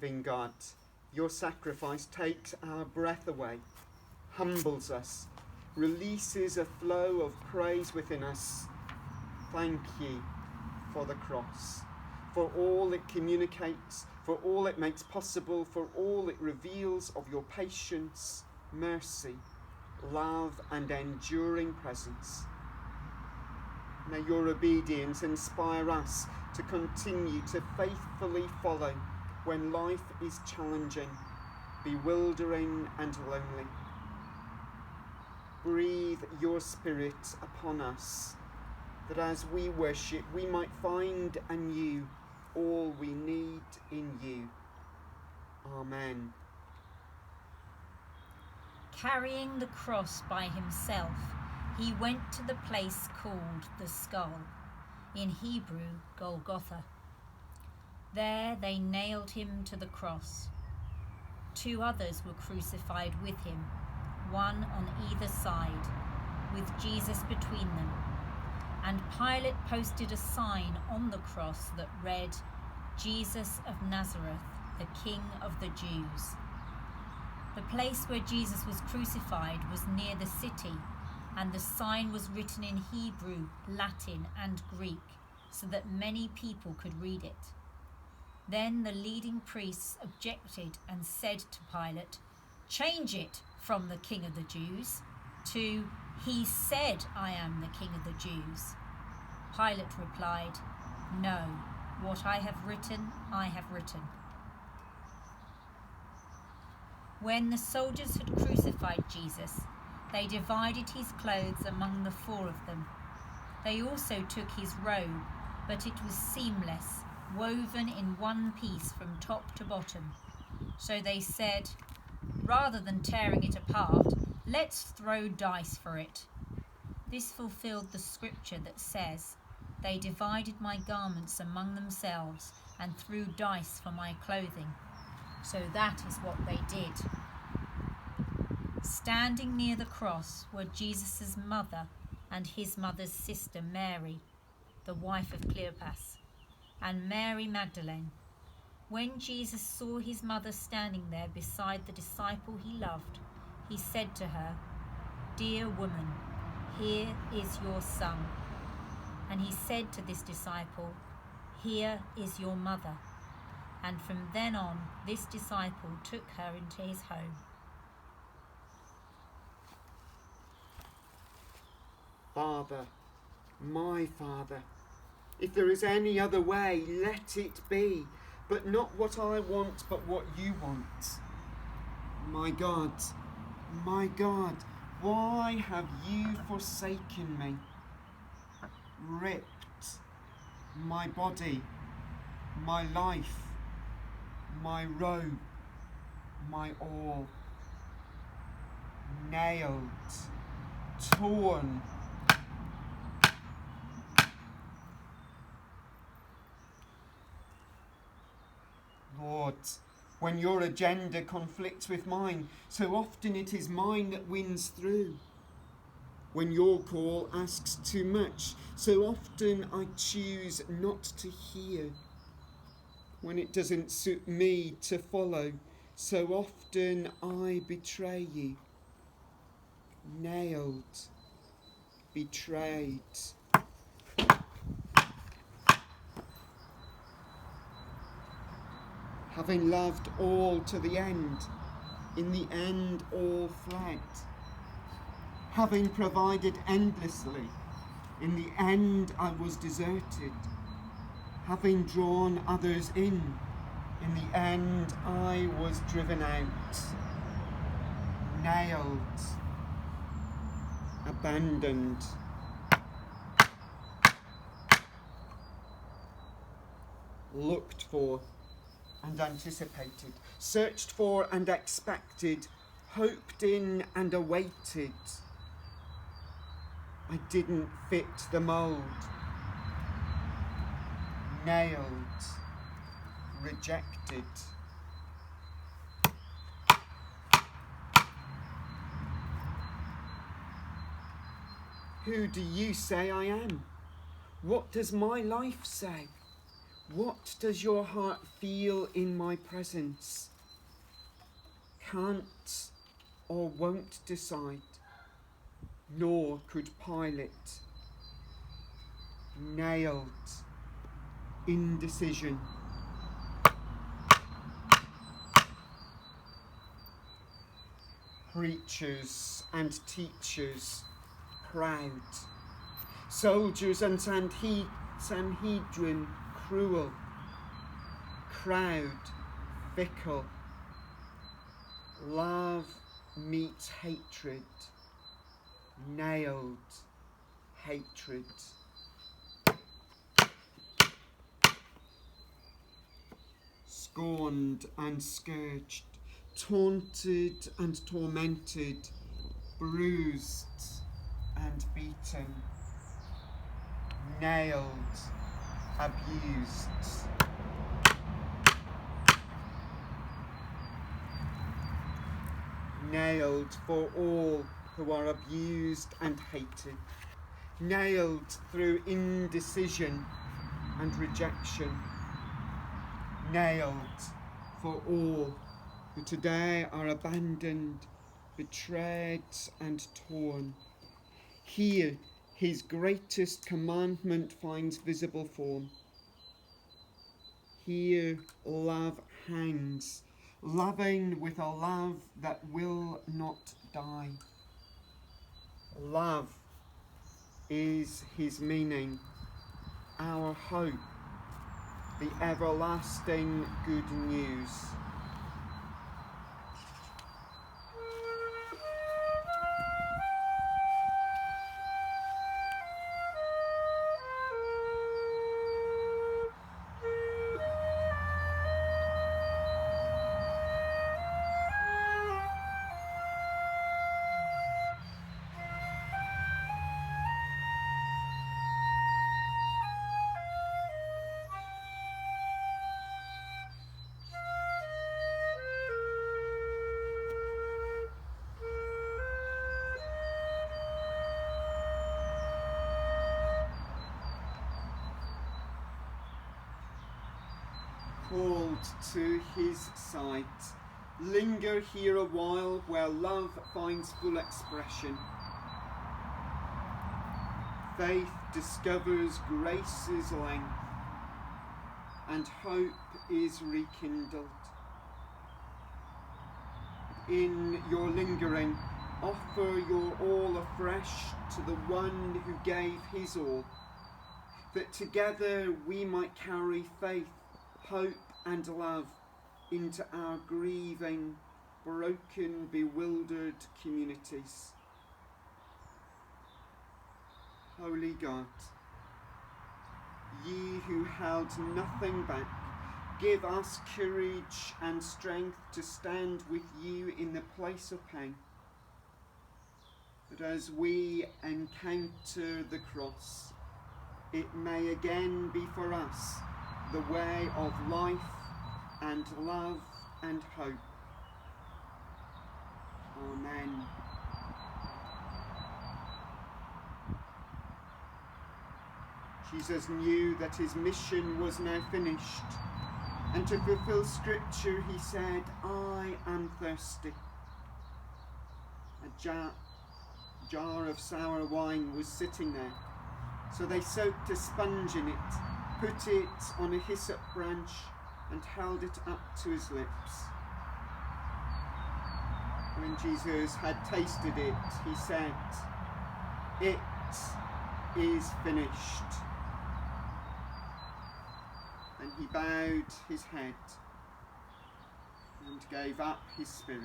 living God. Your sacrifice takes our breath away, humbles us, releases a flow of praise within us. Thank you for the cross, for all it communicates, for all it makes possible, for all it reveals of your patience, mercy, love and enduring presence. May your obedience inspire us to continue to faithfully follow when life is challenging, bewildering and lonely. Breathe your Spirit upon us, that as we worship, we might find anew all we need in you. Amen. Carrying the cross by himself, he went to the place called the Skull, in Hebrew Golgotha. There they nailed him to the cross. 2 others were crucified with him, one on either side, with Jesus between them. And Pilate posted a sign on the cross that read, "Jesus of Nazareth, the King of the Jews." The place where Jesus was crucified was near the city, and the sign was written in Hebrew, Latin, and Greek, so that many people could read it. Then the leading priests objected and said to Pilate, "Change it from the King of the Jews to, 'He said, I am the King of the Jews.'" Pilate replied, "No, what I have written, I have written." When the soldiers had crucified Jesus, they divided his clothes among the 4 of them. They also took his robe, but it was seamless, woven in one piece from top to bottom. So they said, "Rather than tearing it apart, let's throw dice for it." This fulfilled the scripture that says, "They divided my garments among themselves and threw dice for my clothing." So that is what they did. Standing near the cross were Jesus' mother and his mother's sister Mary, the wife of Cleopas, and Mary Magdalene. When Jesus saw his mother standing there beside the disciple he loved, he said to her, "Dear woman, here is your son." And he said to this disciple, "Here is your mother." And from then on, this disciple took her into his home. Father, my Father, if there is any other way, let it be, but not what I want, but what you want. My God, why have you forsaken me? Ripped my body, my life, my robe, my all, nailed, torn. Lord, when your agenda conflicts with mine, so often it is mine that wins through. When your call asks too much, so often I choose not to hear. When it doesn't suit me to follow, so often I betray you. Nailed, betrayed. Having loved all to the end, in the end all fled. Having provided endlessly, in the end I was deserted. Having drawn others in the end I was driven out. Nailed, abandoned. Looked for and anticipated, searched for and expected, hoped in and awaited. I didn't fit the mould. Nailed, rejected. Who do you say I am? What does my life say? What does your heart feel in my presence? Can't or won't decide, nor could Pilate. Nailed. Indecision. Preachers and teachers, proud. Soldiers and Sanhedrin, cruel. Crowd, fickle. Love meets hatred. Nailed. Hatred. Scorned and scourged, taunted and tormented, bruised and beaten, nailed, abused. Nailed for all who are abused and hated, nailed through indecision and rejection, nailed for all who today are abandoned, betrayed and torn. Here his greatest commandment finds visible form. Here love hangs, loving with a love that will not die. Love is his meaning, our hope, the everlasting good news. Called to his sight, linger here a while where love finds full expression. Faith discovers grace's length, and hope is rekindled. In your lingering, offer your all afresh to the one who gave his all, that together we might carry faith, hope and love into our grieving, broken, bewildered communities. Holy God, ye who held nothing back, give us courage and strength to stand with you in the place of pain. But as we encounter the cross, it may again be for us the way of life and love and hope. Amen. Jesus knew that his mission was now finished, and to fulfill scripture he said, I am thirsty. A jar of sour wine was sitting there, so they soaked a sponge in it, put it on a hyssop branch and held it up to his lips. When Jesus had tasted it, he said, it is finished. And he bowed his head and gave up his spirit.